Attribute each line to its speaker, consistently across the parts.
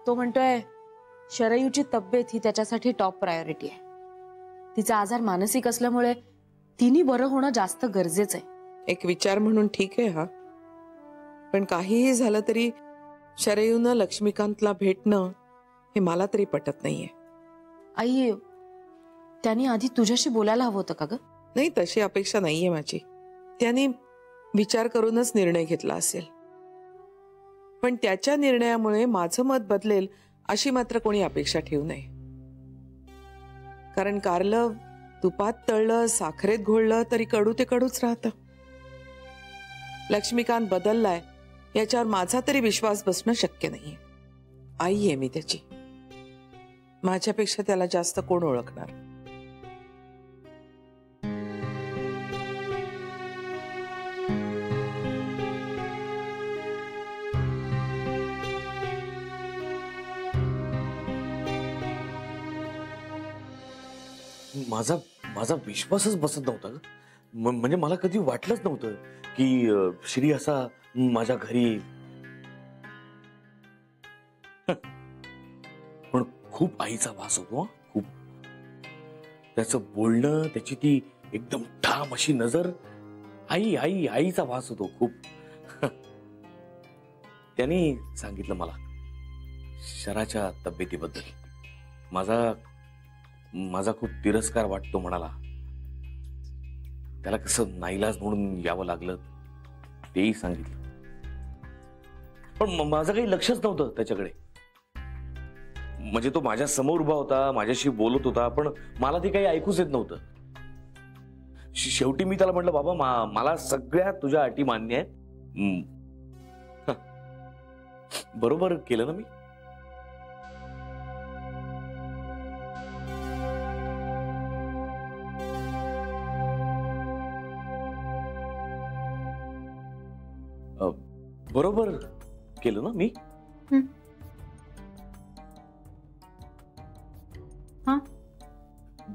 Speaker 1: तो म्हणतोय शरयूची तब्येत ही त्याच्यासाठी टॉप प्रायोरिटी आहे. तिचा आजार मानसिक असल्यामुळे तिने बरं होणं जास्त गरजेचं आहे.
Speaker 2: एक विचार म्हणून ठीक आहे हा, पण काहीही झालं तरी शरयूनं लक्ष्मीकांतला भेटणं हे मला तरी पटत नाहीये.
Speaker 1: आई, त्यांनी आधी तुझ्याशी बोलायला हवं होतं का ग?
Speaker 2: नाही, तशी अपेक्षा नाहीये माझी. त्यांनी विचार करूनच निर्णय घेतला असेल, पण त्याच्या निर्णयामुळे माझं मत बदलेल अशी मात्र कोणी अपेक्षा ठेवू नये. कारण कारलं तुपात तळलं, साखरेत घोळलं तरी कडू ते कडूच राहतं. लक्ष्मीकांत बदललाय याच्यावर माझा तरी विश्वास बसणं शक्य नाहीये. आई आहे मी त्याची, माझ्यापेक्षा त्याला जास्त कोण ओळखणार.
Speaker 3: माझा माझा विश्वासच बसत नव्हता. म्हणजे मला कधी वाटलंच नव्हतं की श्री असा माझ्या घरी येईल. पण खूप आईचा वास होतो. खूप त्याचं बोलणं, त्याची ती एकदम ठाम अशी नजर, आई आई आईचा वास होतो खूप. त्यांनी सांगितलं मला शराच्या तब्येतीबद्दल. माझा खूप तिरस्कार वाटतो म्हणाला. त्याला कसं नाईलाज म्हणून यावं लागलं तेही सांगितलं. पण माझं काही लक्षच नव्हतं त्याच्याकडे. म्हणजे तो माझ्या समोर उभा होता, माझ्याशी बोलत होता, पण मला ते काही ऐकूच येत नव्हतं. शेवटी मी त्याला म्हटलं, बाबा मला सगळ्या तुझ्या अटी मान्य आहेत. बरोबर केलं ना मी? बरोबर केलं ना मी?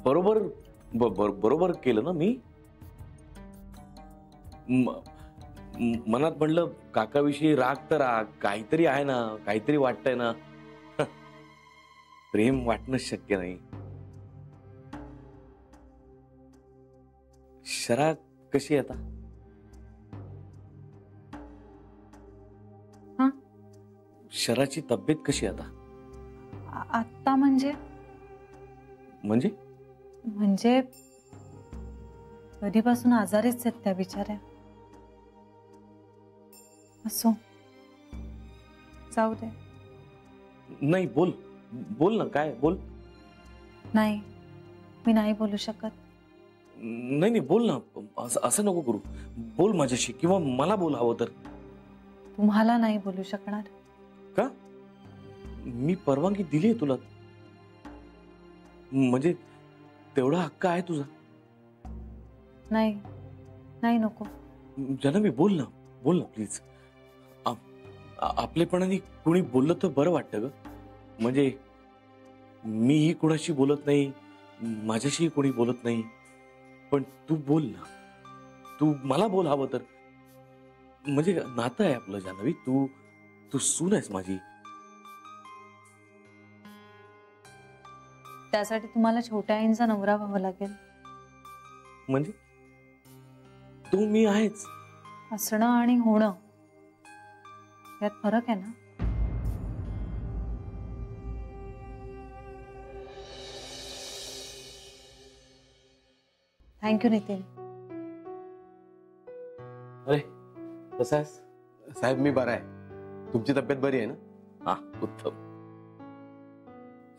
Speaker 3: बरोबर केलं ना मी? मनात म्हणलं काकाविषयी राग तर राग, काहीतरी आहे ना, काहीतरी वाटतंय ना. प्रेम वाटणं शक्य नाही. शरा कशी आहे आता? शराची तब्येत कशी आता?
Speaker 4: आता म्हणजे कधीपासून आजारीच आहेत त्या बिचाऱ्या. असो, जाऊ दे.
Speaker 3: नाही, बोल ना. काय बोल?
Speaker 4: नाही, मी नाही बोलू शकत.
Speaker 3: नाही बोल ना. असं नको करू. बोल माझ्याशी, किंवा मला बोल हवं तर.
Speaker 4: तुम्हाला नाही बोलू शकणार.
Speaker 3: का? मी परवानगी दिली आहे तुला. म्हणजे तेवढा हक्क आहे तुझा.
Speaker 4: नाही नको.
Speaker 3: जानवी, बोल ना प्लीज. आपलेपणाने कुणी बोललं तर बरं वाटतं ग. म्हणजे मीही कुणाशी बोलत नाही, माझ्याशी कोणी बोलत नाही, पण तू बोल ना. तू मला बोल हवं तर. म्हणजे नातं आहे आपलं जानवी. तू सून आहेस माझी.
Speaker 4: त्यासाठी तुम्हाला छोट्या आईंचा नवरा व्हावा लागेल.
Speaker 3: म्हणजे तू मी आहेच.
Speaker 4: असणं आणि होणं यात फरक आहे ना. थँक्यू नितीन.
Speaker 3: अरे कसा आहेस?
Speaker 5: साहेब मी बरा आहे. तुमची तब्येत बरी आहे ना?
Speaker 3: हा, उत्तम.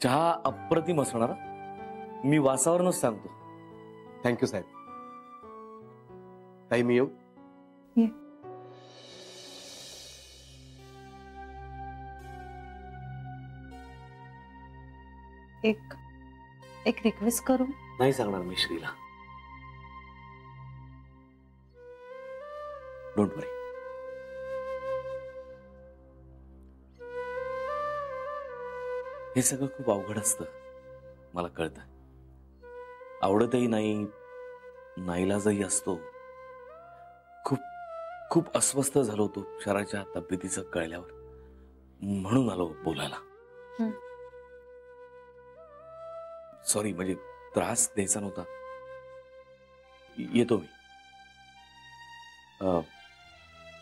Speaker 3: चहा अप्रतिम असणार. मी वासावरूनच सांगतो.
Speaker 5: थँक्यू साहेब. ताई मी येऊ?
Speaker 4: ये. एक रिक्वेस्ट करू?
Speaker 3: नाही सांगणार मी श्रीला. डोंट वरी. हे सगळं खूप अवघड असतं, मला कळतं. आवडतही नाही, नाईलाजही असतो. खूप अस्वस्थ झालो होतो शराच्या तब्येतीचं कळल्यावर. म्हणून आलो बोलायला. सॉरी, म्हणजे त्रास द्यायचा नव्हता. येतो मी.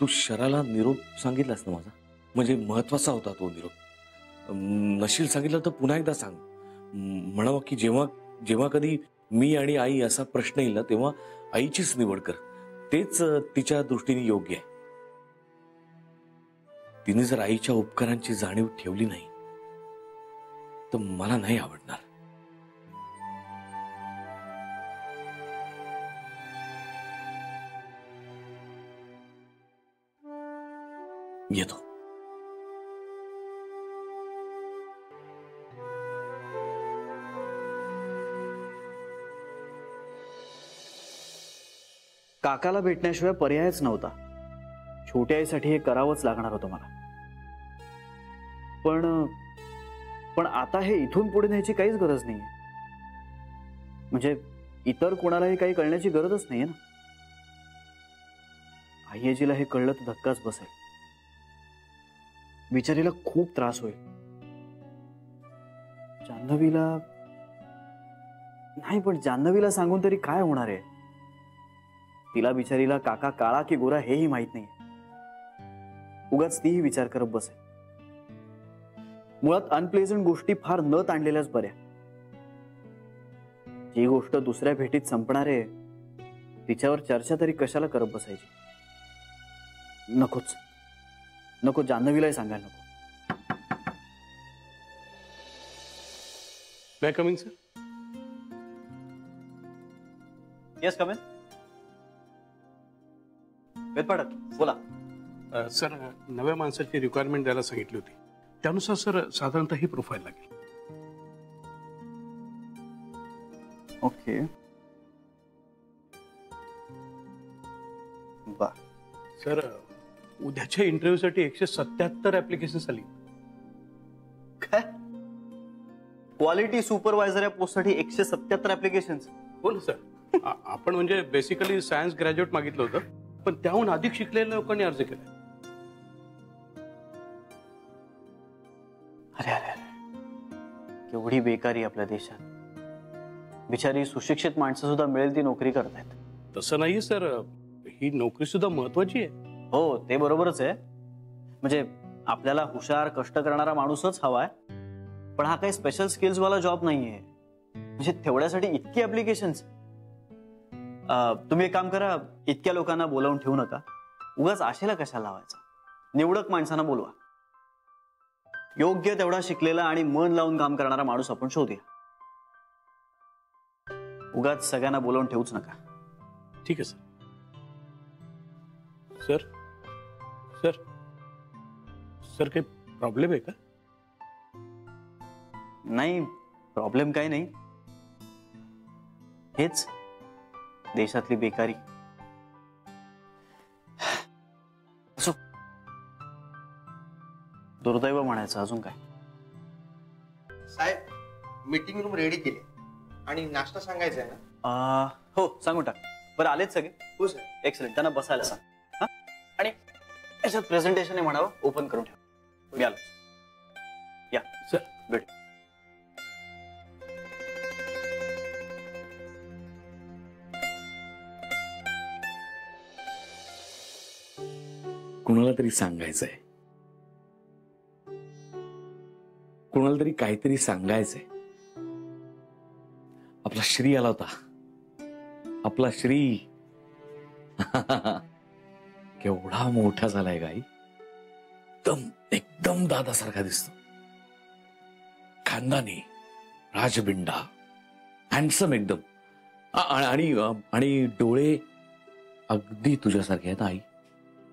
Speaker 3: तू शराला निरोप सांगितलास ना माझा? म्हणजे महत्वाचा होता तो निरोप. नशील सांगितलं तर पुन्हा एकदा सांग. म्हणावं की जेव्हा जेव्हा कधी मी आणि आई असा प्रश्न येईल ना, तेव्हा आईचीच निवड कर. तेच तिच्या दृष्टीने योग्य आहे. तिने जर आईच्या उपकारांची जाणीव ठेवली नाही तर मला नाही आवडणार. येतो.
Speaker 6: काकाला भेटण्याशिवाय पर्यायच नव्हता. छोट्या आईसाठी हे करावंच लागणार होतं मला. पण आता हे इथून पुढे न्यायची काहीच गरज नाहीये. म्हणजे इतर कोणालाही काही कळण्याची गरजच नाहीये ना. आईजीला हे कळलं तर धक्काच बसेल. बिचारीला खूप त्रास होईल. जान्हवीला नाही, पण जान्हवीला सांगून तरी काय होणार आहे? तिला बिचारीला काका काळा की गोरा हेही माहित नाही. उगाच तीही विचार करत बसेल. मुळात अनप्लेझंट गोष्टी फार न ताणलेल्याच बऱ्या. जी गोष्ट दुसऱ्या भेटीत संपणार आहे तिच्यावर चर्चा तरी कशाला करत बसायची? नको, जान्हवीलाही सांगायला नको.
Speaker 7: May I come in, sir?
Speaker 6: Yes, come in. Vedpathak, बोला.
Speaker 7: सर, नव्या माणसाची रिक्वायरमेंट द्यायला सांगितली होती. त्यानुसार सर साधारणतः ही प्रोफाईल लागेल.
Speaker 6: ओके. बा
Speaker 7: सर, उद्याच्या इंटरव्ह्यूसाठी 177 ऍप्लिकेशन्स आली.
Speaker 6: काय? क्वालिटी सुपरवायझर या पोस्टसाठी 177 ऍप्लिकेशन?
Speaker 7: हो ना सर. आपण म्हणजे बेसिकली सायन्स ग्रॅज्युएट मागितलं होतं, पण त्याहून अधिक शिकलेल्या लोकांनी अर्ज केला.
Speaker 6: अरे अरे अरे, केवढी बेकारी आपल्या देशात. बिचारी सुशिक्षित माणसं सुद्धा मिळेल ती नोकरी करतायत.
Speaker 7: तसं नाहीये सर, ही नोकरी सुद्धा महत्वाची आहे.
Speaker 6: हो, ते बरोबरच आहे. म्हणजे आपल्याला हुशार कष्ट करणारा माणूसच हवाय. पण हा काही स्पेशल स्किल्स वाला जॉब नाहीये. म्हणजे तेवढ्यासाठी इतकी ऍप्लिकेशन्स. तुम्ही एक काम करा, इतक्या लोकांना बोलावून ठेवू नका. उगाच आशेला कशाला लावायचा. निवडक माणसांना बोलवा. योग्य तेवढा शिकलेला आणि मन लावून काम करणारा माणूस आपण शोधूया. उगाच सगळ्यांना बोलावून ठेवूच नका.
Speaker 7: ठीक आहे सर. सर सर सर काही प्रॉब्लेम आहे का?
Speaker 6: नाही, प्रॉब्लेम काही नाही. हेच देशातली बेकारी. असो, दुर्दैव म्हणायचं, अजून काय.
Speaker 8: साहेब, मीटिंग रूम रेडी केली आणि नाश्ता सांगायचा आहे ना?
Speaker 6: हो, सांगून टाक. बरं, आलेच सगळे?
Speaker 8: हो सर.
Speaker 6: एक्सलेंट. त्यांना बसायला सांग. हा, आणि याच्यात प्रेझेंटेशन आहे म्हणावं, ओपन करून ठेव. मी आलो. या
Speaker 7: सर.
Speaker 6: भेट.
Speaker 3: कुणाला तरी सांगायचंय, कुणाला तरी काहीतरी सांगायचंय. आपला श्री आला होता. आपला श्री केवढा मोठा झालाय गाई. एकदम दादासारखा दिसतो. खानदानी, राजबिंडा, हँडसम एकदम. आणि डोळे अगदी तुझ्यासारखे आहेत आई.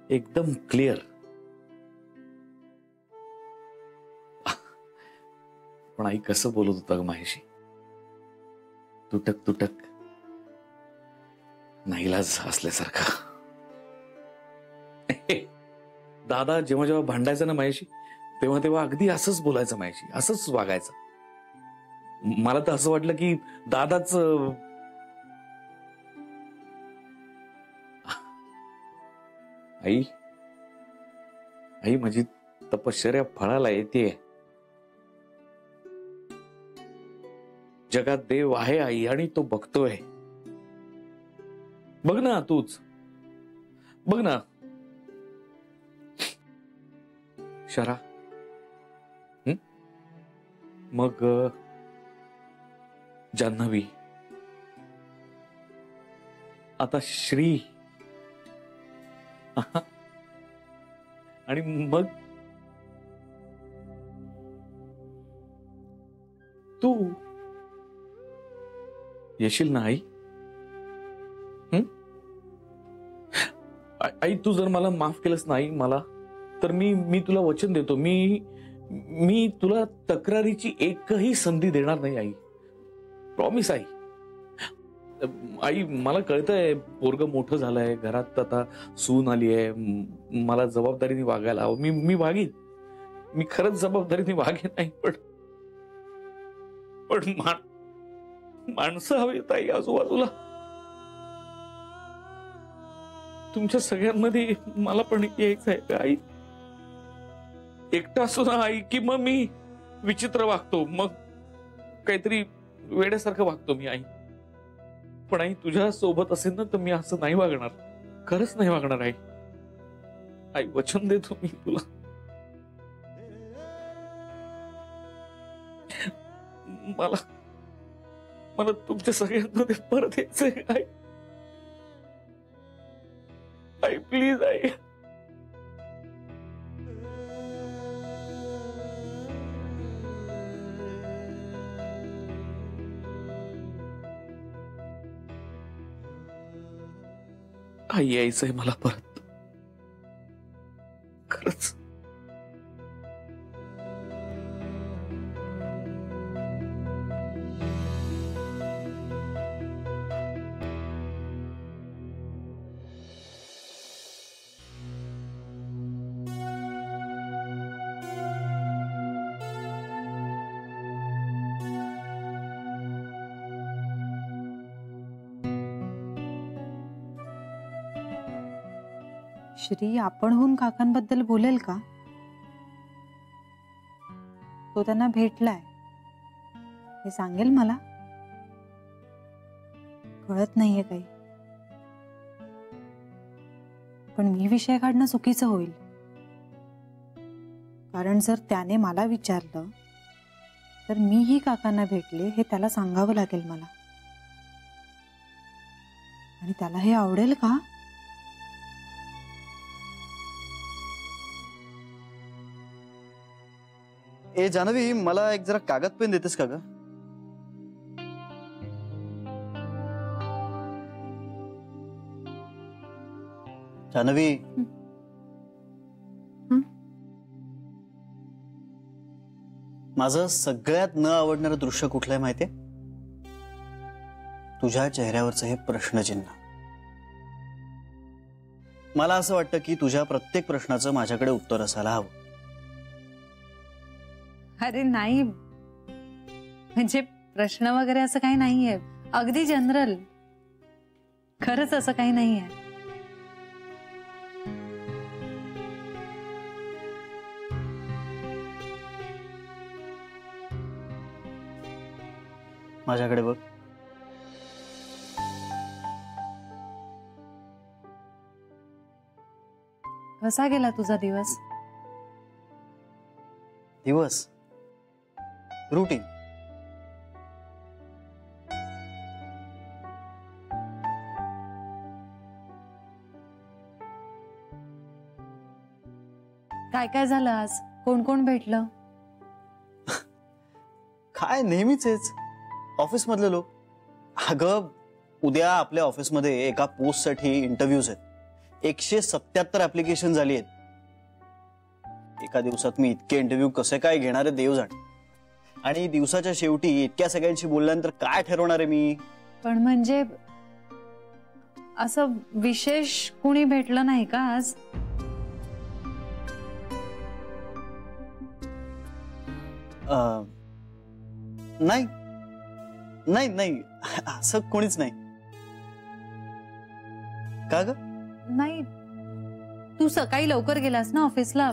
Speaker 3: एकदम क्लिअर. पण आई कसं बोलत होता ग माझ्याशी. तुटक तुटक, नाईलाज असल्यासारखा. दादा जेव्हा जेव्हा भांडायचं ना माझ्याशी, तेव्हा तेव्हा अगदी असंच बोलायचं माझ्याशी, असंच वागायचं. मला तर असं वाटलं की दादाच आई माझी तपश्चर्या फळाला येते. जगात देव आहे आई, आणि तो बघतोय. बघ ना तूच, बघ ना. शरा, मग जान्हवी, आता श्री, आणि मग तू येशील ना आई? आई, तू जर मला माफ केलंस नाही मला, तर मी तुला वचन देतो, मी तुला तक्रारीची एकही संधी देणार नाही आई. Promise I. आई, मला कळतंय पोरग मोठं झालंय, घरात आता सून आली आहे, मला जबाबदारीने वागायला हवं. मी वागीन, मी खरंच जबाबदारीने वागेन नाही. पण माणसं हवीत आई आजूबाजूला. तुमच्या सगळ्यांमध्ये मला पण यायचं आहे का आई? एकटा असतो ना आई, की मग मी विचित्र वागतो, मग काहीतरी वेड्यासारखं वागतो मी आई. पण आई, तुझ्या सोबत असेल ना तर मी असं नाही वागणार, खरंच नाही वागणार आई. आई, वचन देतो मी तुला. मला तुमच्या सगळ्यांमध्ये परत यायचंय आई. आई, प्लीज आई. आई, यायचंय मला परत, खरंच.
Speaker 4: श्री आपणहून काकांबद्दल बोलेल का? तो त्यांना भेटलाय हे सांगेल मला? कळत नाहीये काही. पण मी विषय काढणं चुकीचं होईल, कारण जर त्याने मला विचारलं तर मीही काकांना भेटले हे त्याला सांगावं लागेल मला. आणि त्याला हे आवडेल का?
Speaker 6: ए जान्हवी, मला एक जरा कागद पेन देतेस का ग? जान्हवी, माझं सगळ्यात न आवडणारं दृश्य कुठलंय माहितीये? तुझ्या चेहऱ्यावरचं हे प्रश्नचिन्ह. मला असं वाटतं की तुझ्या प्रत्येक प्रश्नाचं माझ्याकडे उत्तर असायला हवं.
Speaker 4: अरे नाही, म्हणजे प्रश्न वगैरे असं काही नाहीये, अगदी जनरल. खरंच असं काही नाहीये.
Speaker 6: माझ्याकडे बघ.
Speaker 4: कसा गेला तुझा दिवस?
Speaker 6: दिवस रूटीन.
Speaker 4: काय काय झालं आज? कोण कोण भेटलं?
Speaker 6: काय नेहमीच ऑफिस मधले लोक. अगं, उद्या आपल्या ऑफिसमध्ये एका पोस्ट साठी इंटरव्ह्यूज आहेत. 177 ऍप्लिकेशन झाली आहेत. एका दिवसात मी इतके इंटरव्ह्यू कसे काय घेणार आहे देव जाणे. आणि दिवसाच्या शेवटी इतक्या सगळ्यांशी बोलल्यानंतर काय ठरवणार आहे मी?
Speaker 4: पण म्हणजे असं विशेष कुणी भेटलं नाही का आज?
Speaker 6: नाही नाही नाही, असं कोणीच नाही. का ग?
Speaker 4: नाही, तू सकाळी लवकर गेलास ना ऑफिसला,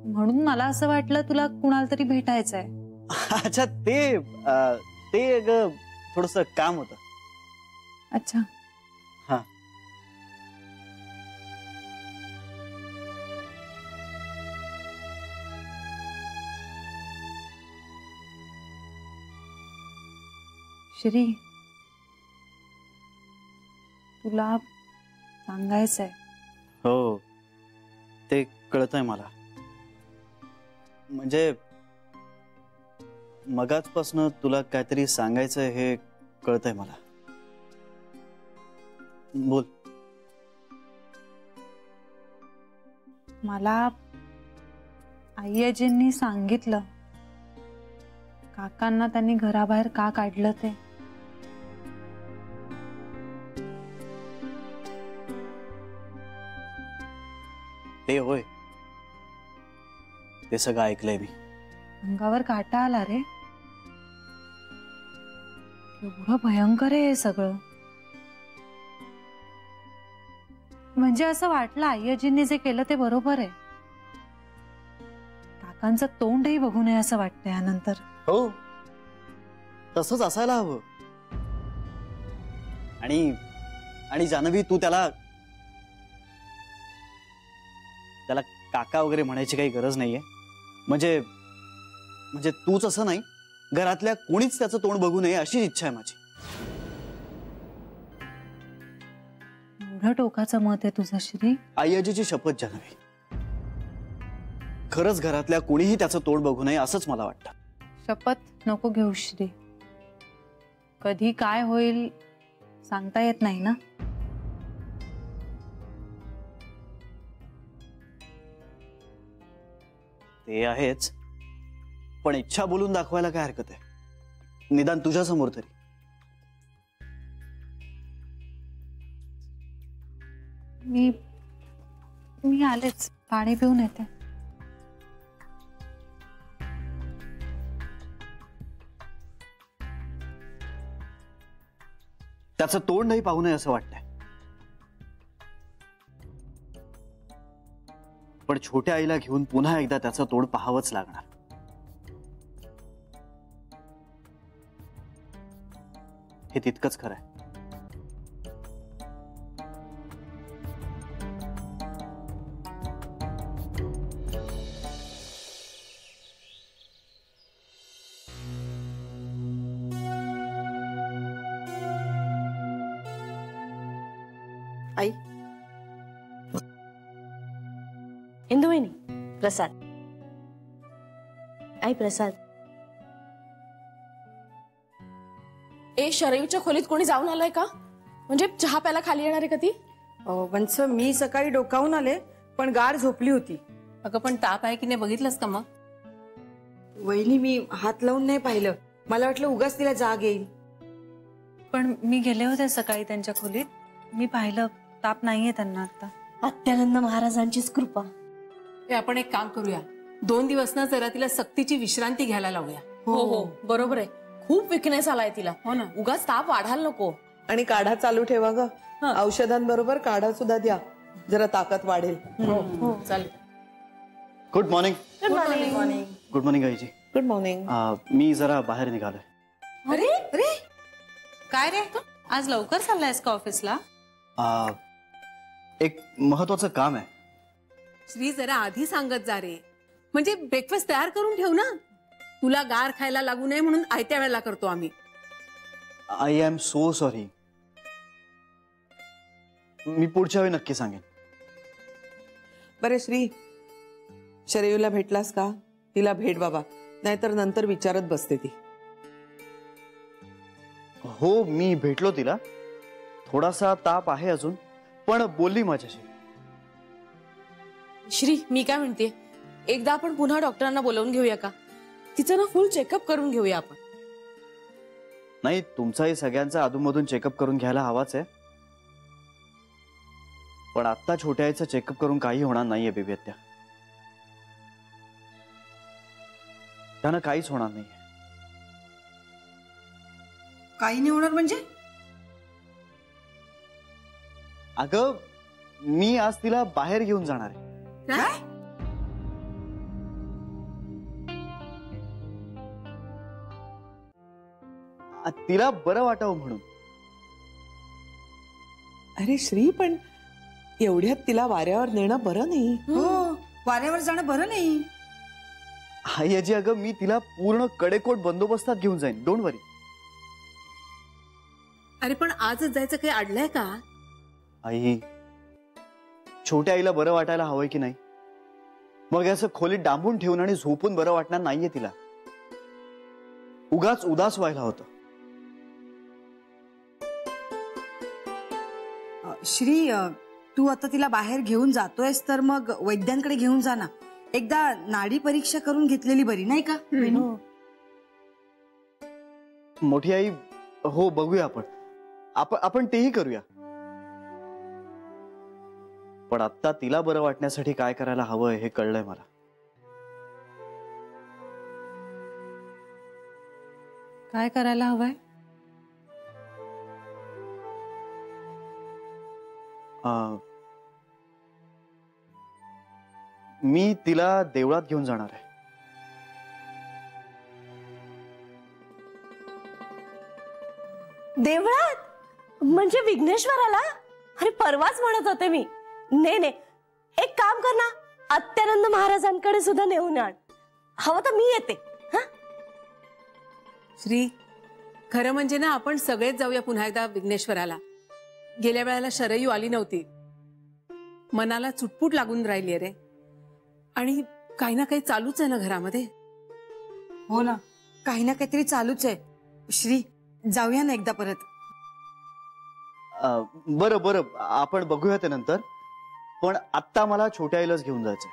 Speaker 4: म्हणून मला असं वाटलं तुला कुणाला तरी भेटायचंय.
Speaker 6: अच्छा, ते ते थोडस काम होतं.
Speaker 4: अच्छा.
Speaker 6: हा.
Speaker 4: श्री, तुला सांगायचंय.
Speaker 6: हो, ते कळतंय मला. म्हणजे मगाचपासनं तुला काहीतरी सांगायचं हे कळतंय मला. बोल.
Speaker 4: मला आई आजींनी सांगितलं काकांना त्यांनी घराबाहेर का काढलं ते.
Speaker 6: ते होय, ते सगळं ऐकलंय मी.
Speaker 4: अंगावर काटा आला रे. एवढं भयंकर आहे हे सगळं. म्हणजे असं वाटलं आई आजींनी जे केलं ते बरोबर आहे. काकांचं तोंडही बघू नये असं वाटतं यानंतर.
Speaker 6: हो, तसंच असायला हवं. आणि जान्हवी, तू त्याला काका वगैरे म्हणायची काही गरज नाहीये. म्हणजे तूच असं नाही, घरातल्या कोणीच त्याचं तोंड बघू नये अशी इच्छा आहे माझी.
Speaker 4: एवढं टोकाचं मत आहे तुझं श्री?
Speaker 6: आई आजीची शपथ जान्हवी, खरंच घरातल्या कोणीही त्याचं तोंड बघू नये असंच मला वाटतं.
Speaker 4: शपथ नको घेऊ श्री. कधी काय होईल सांगता येत नाही ना.
Speaker 6: ते आहेच, पण इच्छा बोलून दाखवायला काय हरकत आहे, निदान तुझ्या समोर तरी.
Speaker 4: मी आलेच, पाणी पिऊन येते.
Speaker 6: त्याचं तोंडही पाहू नये असं वाटतंय. पण छोट्या आईला घेऊन पुन्हा एकदा त्याचं तोंड पाहावंच लागणार. हे तितकंच खरं आहे.
Speaker 1: आई, इंदुवहिनी, प्रसाद. आई प्रसाद. ए, शरयूच्या खोलीत कोणी जाऊन आलंय का? म्हणजे चहा प्यायला खाली येणार आहे का ती?
Speaker 9: वंश, मी सकाळी डोकावून आले, पण गाढ झोपली होती.
Speaker 1: अगं पण ताप आहे की नाही बघितलंस का मग?
Speaker 9: वहिनी, मी हात लावून नाही पाहिलं, मला वाटलं उगाच तिला जाग येईल.
Speaker 4: पण मी गेले होते सकाळी त्यांच्या खोलीत, मी पाहिलं ताप नाहीये त्यांना आता.
Speaker 1: अत्यानंद महाराजांचीच कृपा.
Speaker 10: आपण एक काम करूया, 2 दिवस ना जरा तिला सक्तीची विश्रांती घ्यायला लावूया.
Speaker 1: हो हो, बरोबर आहे. खूप विकनेस आलाय तिला.
Speaker 10: हो ना.
Speaker 1: उगाच ताप वाढायला नको.
Speaker 2: आणि काढा चालू ठेवा ग. औषधांबरोबर काढा सुद्धा द्या, जरा ताकद वाढेल.
Speaker 1: हो चालेल.
Speaker 6: Good morning.
Speaker 1: Good morning.
Speaker 6: Good morning IG.
Speaker 2: Good morning.
Speaker 6: मी जरा बाहेर निघालोय.
Speaker 4: अरे अरे, काय रे, आज लवकर चाललायस का ऑफिसला?
Speaker 6: एक महत्वाचं काम आहे.
Speaker 10: श्री, जरा आधी सांगत जा रे, म्हणजे ब्रेकफास्ट तयार करून ठेव ना. तुला गार खायला लागू नये म्हणून आयत्या वेळेला करतो आम्ही.
Speaker 6: I am so sorry. मी पुढच्या वेळी नक्की सांगेन.
Speaker 2: बरे श्री, शरयूला भेटलास का? तिला भेट बाबा, नाहीतर नंतर विचारत बसते ती.
Speaker 6: हो, मी भेटलो तिला. थोडासा ताप आहे अजून, पण बोलली माझ्याशी.
Speaker 1: श्री, मी काय म्हणते, एकदा आपण पुन्हा डॉक्टरांना बोलावून घेऊया का? तिचं ना फुल चेकअप करून घेऊया आपण.
Speaker 6: नाही, तुमचाही सगळ्यांचा अधूनमधून चेकअप करून घ्यायला हवाच आहे, पण आता छोट्या आईचं चेकअप करून काही होणार नाहीये बेबी. त्यानं काहीच होणार नाहीये.
Speaker 9: काही नाही होणार म्हणजे?
Speaker 6: अगं, मी आज तिला बाहेर घेऊन जाणार आहे.
Speaker 10: काय?
Speaker 6: तिला बरं वाटावं म्हणून.
Speaker 2: अरे श्री, पण एवढ्यात तिला वाऱ्यावर नेणं बरं नाही.
Speaker 9: हो, वाऱ्यावर जाणं बरं नाही.
Speaker 6: आई आजी, अगं मी तिला पूर्ण कडेकोट बंदोबस्तात घेऊन जाईन, डोंट वरी.
Speaker 10: अरे पण आजच जायचं काही अडलंय का?
Speaker 6: आई, छोट्या आईला बरं वाटायला हवंय की नाही? मग असं खोलीत डांबून ठेवून आणि झोपून बरं वाटणार नाहीये तिला. उगाच उदास व्हायला होतं.
Speaker 9: श्री, तू आता तिला बाहेर घेऊन जातोयस तर मग वैद्यांकडे घेऊन जा ना. एकदा नाडी परीक्षा करून घेतलेली बरी, नाही का?
Speaker 6: मोठी आई, हो बघूया आपण तेही करूया. पण आता तिला बरं वाटण्यासाठी काय करायला हवंय हे कळलंय मला.
Speaker 4: काय करायला हवंय?
Speaker 6: मी तिला देवळात घेऊन जाणार आहे.
Speaker 11: देवळात? म्हणजे विघ्नेश्वराला? अरे परवाच म्हणत होते मी. ने एक काम कर ना, अत्यानंद महाराजांकडे सुद्धा नेऊन आण. हवं तर मी येते.
Speaker 10: श्री, खरं म्हणजे ना आपण सगळेच जाऊया पुन्हा एकदा विघ्नेश्वराला. गेल्या वेळेला शरयू आली नव्हती. मनाला चुटपुट लागून राहिली रे. आणि काही ना काही चालूच आहे ना घरामध्ये.
Speaker 9: हो ना, काही ना काहीतरी चालूच आहे. श्री, जाऊया ना एकदा परत.
Speaker 6: बरं आपण बघूया ते नंतर. पण आत्ता मला छोट्या आईलाच घेऊन जायचंय.